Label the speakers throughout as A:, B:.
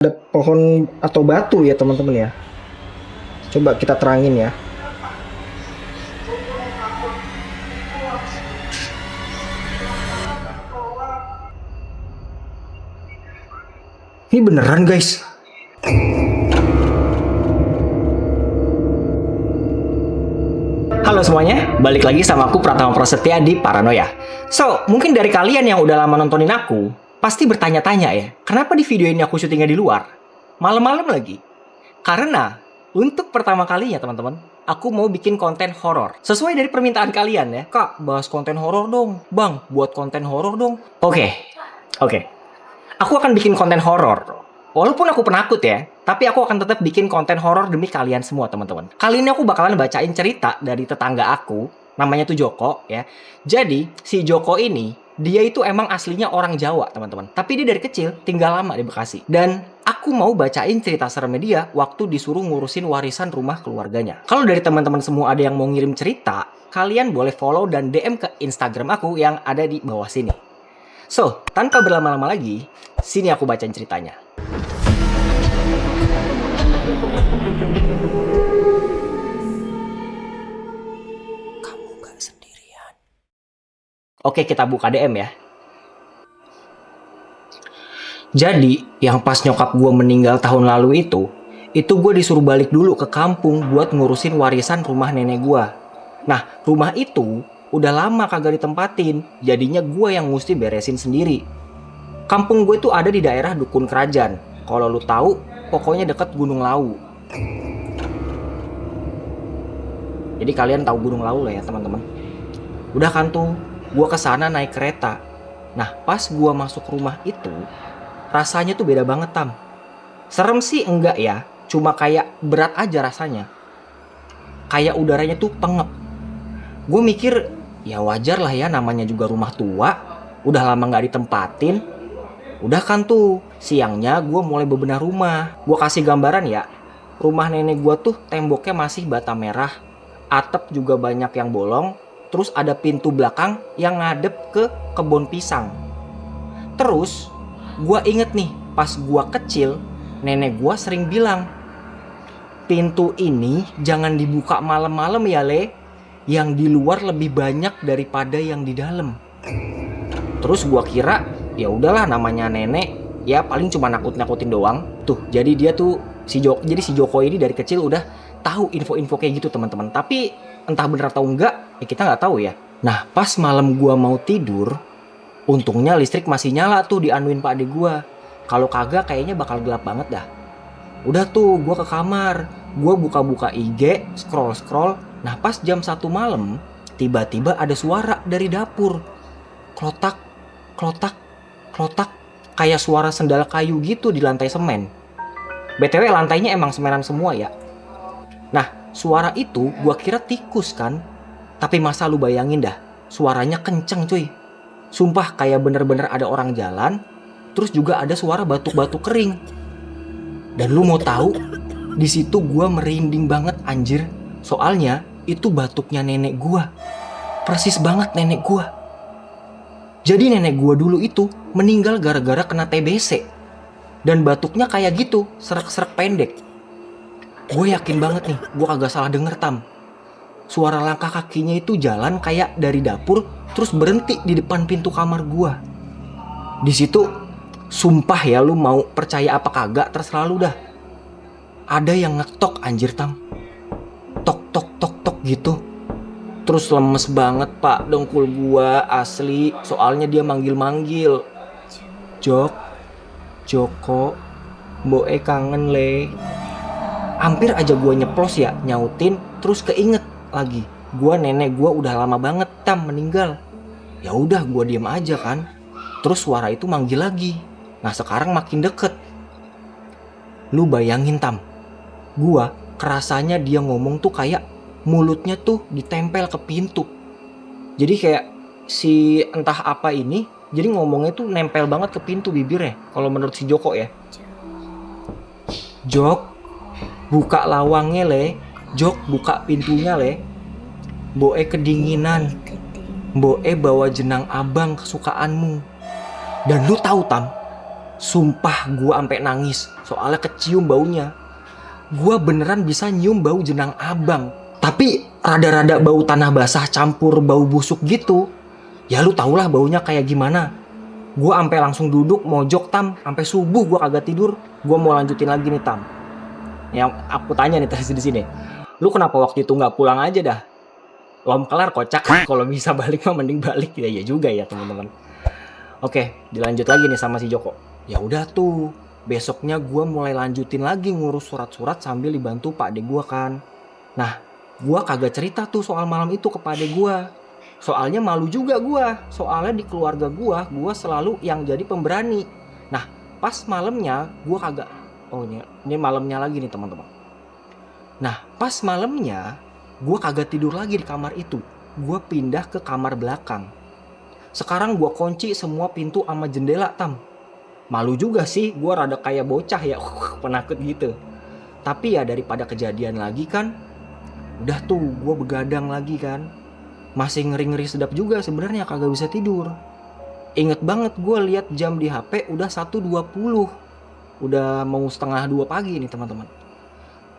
A: Ada pohon atau batu ya teman-teman ya. Coba kita terangin ya. Ini beneran guys. Halo semuanya, balik lagi sama aku Pratama Prasetya di Paranoia. So, mungkin dari kalian yang udah lama nontonin aku, pasti bertanya-tanya ya, kenapa di video ini aku syutingnya di luar? Malam-malam lagi. Karena, untuk pertama kalinya teman-teman, aku mau bikin konten horor. Sesuai dari permintaan kalian ya, Kak, bahas konten horor dong. Bang, buat konten horor dong. Oke. Aku akan bikin konten horor. Walaupun aku penakut ya, tapi aku akan tetap bikin konten horor demi kalian semua teman-teman. Kali ini aku bakalan bacain cerita dari tetangga aku, namanya tuh Joko ya. Jadi, si Joko ini, dia itu emang aslinya orang Jawa teman-teman. Tapi dia dari kecil tinggal lama di Bekasi. Dan aku mau bacain cerita seremnya dia waktu disuruh ngurusin warisan rumah keluarganya. Kalau dari teman-teman semua ada yang mau ngirim cerita, kalian boleh follow dan DM ke Instagram aku yang ada di bawah sini. So, tanpa berlama-lama lagi, sini aku bacain ceritanya. Kamu gak sendirian. Oke, kita buka DM ya. Jadi, yang pas nyokap gue meninggal tahun lalu itu gue disuruh balik dulu ke kampung buat ngurusin warisan rumah nenek gue. Nah, rumah itu udah lama kagak ditempatin, jadinya gue yang mesti beresin sendiri. Kampung gue tuh ada di daerah Dukun Kerajaan. Kalau lu tahu, pokoknya deket Gunung Lawu. Jadi kalian tahu Gunung Lawu lah ya teman-teman. Udah kan tuh, gue kesana naik kereta. Nah, pas gue masuk rumah itu, rasanya tuh beda banget Tam. Serem sih enggak ya, cuma kayak berat aja rasanya. Kayak udaranya tuh pengep. Gue mikir, ya wajar lah ya namanya juga rumah tua. Udah lama gak ditempatin. Udah kan tuh, siangnya gue mulai bebenah rumah. Gue kasih gambaran ya, rumah nenek gue tuh temboknya masih bata merah. Atap juga banyak yang bolong. Terus ada pintu belakang yang ngadep ke kebun pisang. Terus, gue inget nih, pas gue kecil, nenek gue sering bilang, pintu ini jangan dibuka malam-malam ya Le. Yang di luar lebih banyak daripada yang di dalam. Terus gue kira, ya udahlah namanya nenek, ya paling cuma nakut-nakutin doang. Tuh, jadi dia tuh si Joko ini dari kecil udah tahu info-info kayak gitu teman-teman. Tapi entah bener atau enggak, ya kita nggak tahu ya. Nah, pas malam gue mau tidur, untungnya listrik masih nyala tuh dianuin Pak Ade gue. Kalau kagak kayaknya bakal gelap banget dah. Udah tuh gue ke kamar, gue buka-buka IG, scroll-scroll. Nah pas jam 1 malam, tiba-tiba ada suara dari dapur. Klotak, klotak, klotak. Kayak suara sendal kayu gitu di lantai semen. BTW lantainya emang semenan semua ya. Nah suara itu gue kira tikus kan. Tapi masa lu bayangin dah, suaranya kenceng cuy. Sumpah kayak bener-bener ada orang jalan. Terus juga ada suara batuk-batuk kering. Dan lu mau tahu, di situ gue merinding banget anjir. Soalnya itu batuknya nenek gue. Persis banget nenek gue. Jadi nenek gue dulu itu meninggal gara-gara kena TBC. Dan batuknya kayak gitu, serak-serak pendek. Gue yakin banget nih, gue kagak salah denger Tam. Suara langkah kakinya itu jalan kayak dari dapur, terus berhenti di depan pintu kamar gue. Di situ, sumpah ya lu mau percaya apa kagak terserah lu dah. Ada yang ngetok anjir Tam. Tok tok tok tok gitu. Terus lemes banget Pak dengkul gua asli. Soalnya dia manggil-manggil. Jok, Joko, Mboe kangen Le. Hampir aja gua nyeplos ya nyautin. Terus keinget lagi. Nenek gua udah lama banget Tam meninggal. Ya udah gua diem aja kan. Terus suara itu manggil lagi. Nah sekarang makin deket. Lu bayangin Tam, gua kerasanya dia ngomong tuh kayak mulutnya tuh ditempel ke pintu. Jadi kayak si entah apa ini, jadi ngomongnya tuh nempel banget ke pintu bibirnya. Kalau menurut si Joko ya. Jok, buka lawangnya Le. Jok, buka pintunya Le. Mboe kedinginan. Mboe bawa jenang abang kesukaanmu. Dan lu tahu Tam, Sumpah gue ampe nangis, soalnya kecium baunya. Gue beneran bisa nyium bau jenang abang. Tapi rada-rada bau tanah basah campur bau busuk gitu. Ya lu tau lah baunya kayak gimana. Gue ampe langsung duduk mojok Tam, sampai subuh gue kagak tidur. Gue mau lanjutin lagi nih Tam. Yang aku tanya nih tadi di sini. Lu kenapa waktu itu nggak pulang aja dah? Lom kelar kocak. Kalau bisa balik mah mending balik. Ya iya juga ya teman-teman. Oke, dilanjut lagi nih sama si Joko. Ya udah tuh, besoknya gue mulai lanjutin lagi ngurus surat-surat sambil dibantu pak ade gue kan. Nah, gue kagak cerita tuh soal malam itu ke pak ade gue. Soalnya malu juga gue. Soalnya di keluarga gue selalu yang jadi pemberani. Nah, pas malamnya gue kagak. Oh ini malamnya lagi nih teman-teman. Nah, pas malamnya gue kagak tidur lagi di kamar itu. Gue pindah ke kamar belakang. Sekarang gue kunci semua pintu sama jendela Tam. Malu juga sih, gue rada kayak bocah ya, penakut gitu. Tapi ya daripada kejadian lagi kan, udah tuh gue begadang lagi kan. Masih ngeri-ngeri sedap juga sebenarnya kagak bisa tidur. Inget banget gue lihat jam di HP udah 1.20. Udah mau setengah 2 pagi nih teman-teman.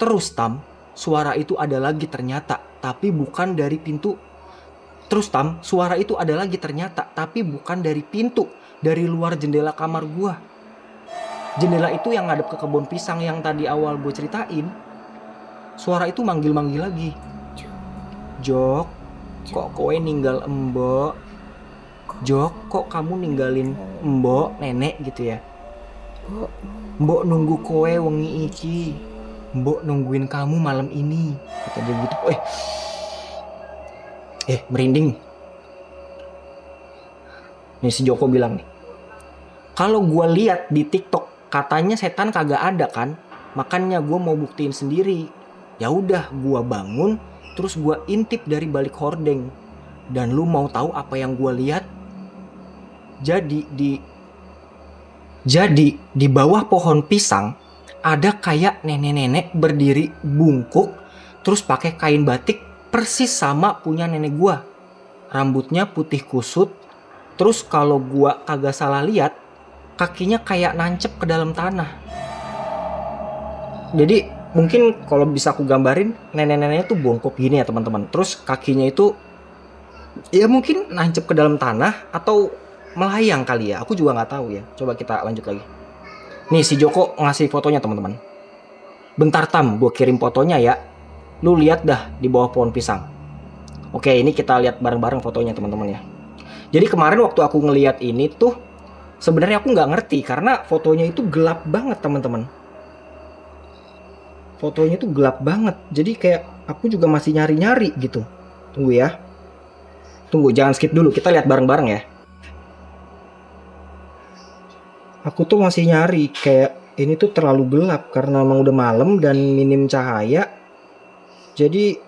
A: Terus Tam, suara itu ada lagi ternyata, tapi bukan dari pintu. Terus Tam, suara itu ada lagi ternyata, tapi bukan dari pintu, dari luar jendela kamar gua. Jendela itu yang ngadep ke kebun pisang yang tadi awal gue ceritain. Suara itu manggil-manggil lagi. Jok, kok kowe ninggal embok? Jok, kok kamu ninggalin embok, nenek gitu ya? Mbok nunggu kowe wengi iki. Mbok nungguin kamu malam ini. Kata dia gitu. Merinding. Nih si Joko bilang nih. Kalau gue lihat di TikTok katanya setan kagak ada kan, makanya gue mau buktiin sendiri. Ya udah, gue bangun, terus gue intip dari balik hordeng. Dan lu mau tahu apa yang gue lihat? Jadi di bawah pohon pisang ada kayak nenek-nenek berdiri bungkuk, terus pakai kain batik persis sama punya nenek gue. Rambutnya putih kusut, terus kalau gue kagak salah lihat, kakinya kayak nancep ke dalam tanah. Jadi mungkin kalau bisa aku gambarin, nenek-neneknya tuh bongkok gini ya teman-teman. Terus kakinya itu ya mungkin nancep ke dalam tanah atau melayang kali ya. Aku juga nggak tahu ya. Coba kita lanjut lagi. Nih si Joko ngasih fotonya teman-teman. Bentar Tam, gue kirim fotonya ya. Lu lihat dah di bawah pohon pisang. Oke, ini kita lihat bareng-bareng fotonya teman-teman ya. Jadi kemarin waktu aku ngelihat ini tuh sebenarnya aku nggak ngerti karena fotonya itu gelap banget teman-teman. Fotonya itu gelap banget. Jadi kayak aku juga masih nyari-nyari gitu. Tunggu ya. Tunggu, jangan skip dulu. Kita lihat bareng-bareng ya. Aku tuh masih nyari kayak ini tuh terlalu gelap karena emang udah malam dan minim cahaya. Jadi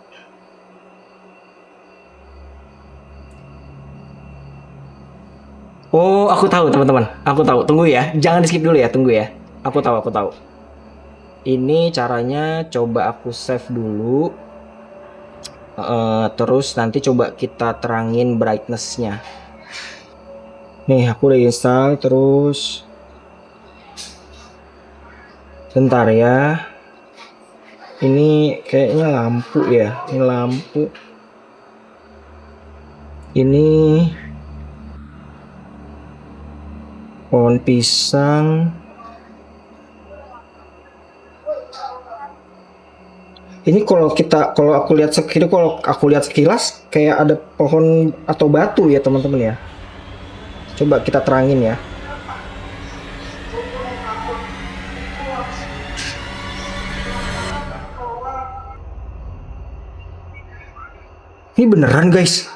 A: oh, aku tahu teman-teman. Aku tahu. Tunggu ya. Jangan di skip dulu ya. Tunggu ya. Aku tahu. Ini caranya coba aku save dulu. Terus nanti coba kita terangin brightness-nya. Nih, aku udah install terus. Bentar ya. Ini kayaknya lampu ya. Ini lampu. Ini pohon pisang. Ini kalau aku lihat sekilas kayak ada pohon atau batu ya teman-teman ya. Coba kita terangin ya. Ini beneran guys.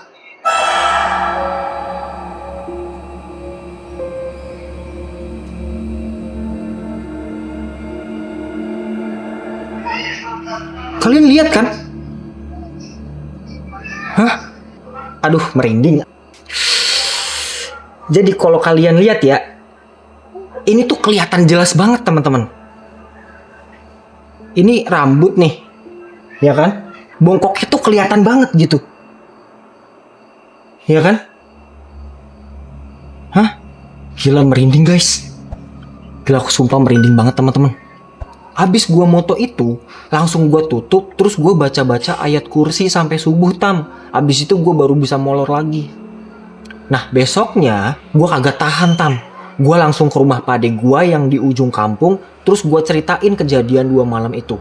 A: Kalian lihat kan? Hah? Aduh, merinding. Jadi kalau kalian lihat ya, ini tuh kelihatan jelas banget teman-teman. Ini rambut nih, ya kan? Bongkoknya tuh kelihatan banget gitu, ya kan? Hah? Gila, merinding guys. Gila, aku sumpah merinding banget teman-teman. Abis gua moto itu, langsung gua tutup, terus gua baca-baca ayat kursi sampai subuh Tam. Abis itu gua baru bisa molor lagi. Nah besoknya gua kagak tahan Tam. Gua langsung ke rumah pade gua yang di ujung kampung, terus gua ceritain kejadian 2 malam itu.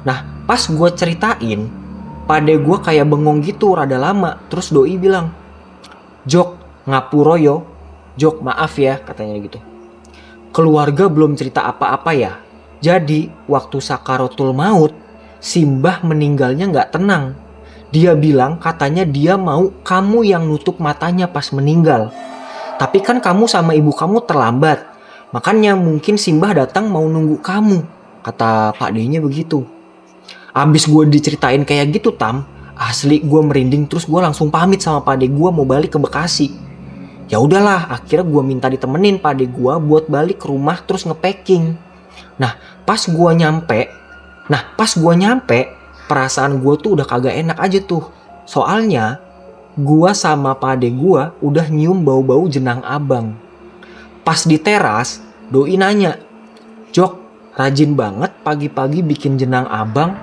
A: Nah pas gua ceritain, pade gua kayak bengong gitu rada lama. Terus doi bilang, "Jok, ngapuroyo. Jok, maaf ya," katanya gitu. "Keluarga belum cerita apa-apa ya. Jadi waktu sakaratul maut, Simbah meninggalnya nggak tenang. Dia bilang katanya dia mau kamu yang nutup matanya pas meninggal. Tapi kan kamu sama ibu kamu terlambat. Makanya mungkin Simbah datang mau nunggu kamu," kata Pak D-nya begitu. Abis gue diceritain kayak gitu Tam, asli gue merinding, terus gue langsung pamit sama Pak D gue mau balik ke Bekasi. Ya udahlah, akhirnya gue minta ditemenin Pak D gue buat balik ke rumah terus ngepacking. Nah pas gue nyampe, perasaan gue tuh udah kagak enak aja tuh. Soalnya gue sama pade gue udah nyium bau-bau jenang abang. Pas di teras, doi nanya, "Jok, rajin banget pagi-pagi bikin jenang abang?"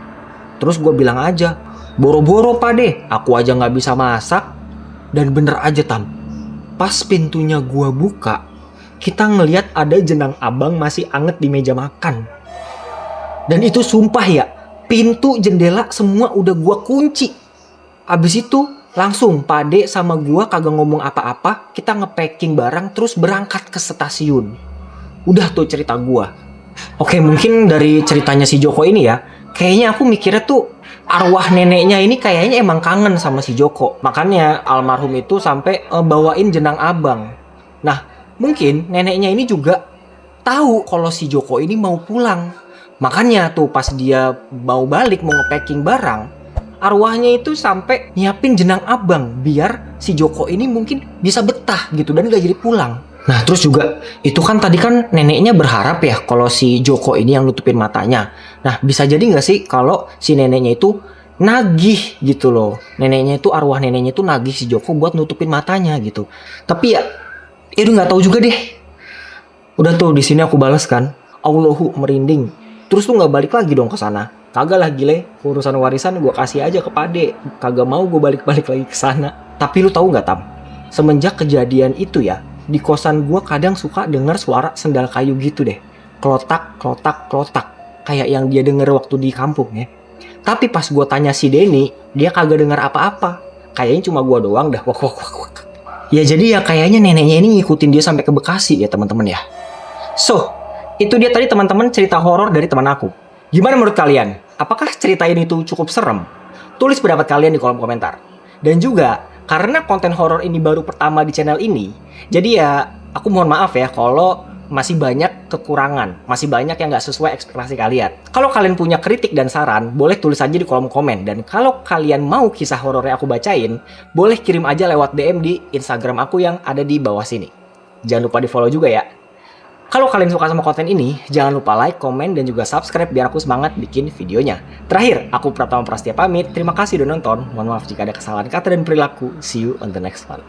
A: Terus gue bilang aja, "Boro-boro pade, aku aja gak bisa masak." Dan bener aja Tam, pas pintunya gue buka, kita ngelihat ada jenang abang masih anget di meja makan. Dan itu sumpah ya, pintu jendela semua udah gua kunci. Abis itu langsung Pade sama gua kagak ngomong apa-apa, kita ngepacking barang terus berangkat ke stasiun. Udah tuh cerita gua. Oke, mungkin dari ceritanya si Joko ini ya, kayaknya aku mikirnya tuh arwah neneknya ini kayaknya emang kangen sama si Joko. Makanya almarhum itu sampai bawain jenang abang. Nah mungkin neneknya ini juga tahu kalau si Joko ini mau pulang. Makanya tuh pas dia mau balik mau ngepacking barang, arwahnya itu sampai nyiapin jenang abang biar si Joko ini mungkin bisa betah gitu dan gak jadi pulang. Nah terus juga itu kan tadi kan neneknya berharap ya kalau si Joko ini yang nutupin matanya. Nah bisa jadi gak sih kalau si neneknya itu nagih gitu loh. Arwah neneknya itu nagih si Joko buat nutupin matanya gitu. Tapi ya udah nggak tahu juga deh. Udah tuh di sini aku balas kan, Allahu merinding. Terus tuh nggak balik lagi dong ke sana. Kagak lah gile, urusan warisan gue kasih aja ke Pade. Kagak mau gue balik-balik lagi ke sana. Tapi lu tahu nggak Tam? Semenjak kejadian itu ya, di kosan gue kadang suka dengar suara sendal kayu gitu deh. Klotak, klotak, klotak. Kayak yang dia denger waktu di kampung ya. Tapi pas gue tanya si Denny, dia kagak dengar apa-apa. Kayaknya cuma gue doang dah. Wak, wak, wak, wak. Ya jadi ya kayaknya neneknya ini ngikutin dia sampai ke Bekasi ya teman-teman ya. So, itu dia tadi teman-teman cerita horor dari teman aku. Gimana menurut kalian? Apakah cerita ini tuh cukup serem? Tulis pendapat kalian di kolom komentar. Dan juga karena konten horor ini baru pertama di channel ini, jadi ya aku mohon maaf ya kalau masih banyak kekurangan, masih banyak yang nggak sesuai ekspektasi kalian. Kalau kalian punya kritik dan saran, boleh tulis aja di kolom komen. Dan kalau kalian mau kisah horornya aku bacain, boleh kirim aja lewat DM di Instagram aku yang ada di bawah sini. Jangan lupa di follow juga ya. Kalau kalian suka sama konten ini, jangan lupa like, komen, dan juga subscribe biar aku semangat bikin videonya. Terakhir, aku Pratama Prastia pamit. Terima kasih udah nonton. Mohon maaf jika ada kesalahan kata dan perilaku. See you on the next one.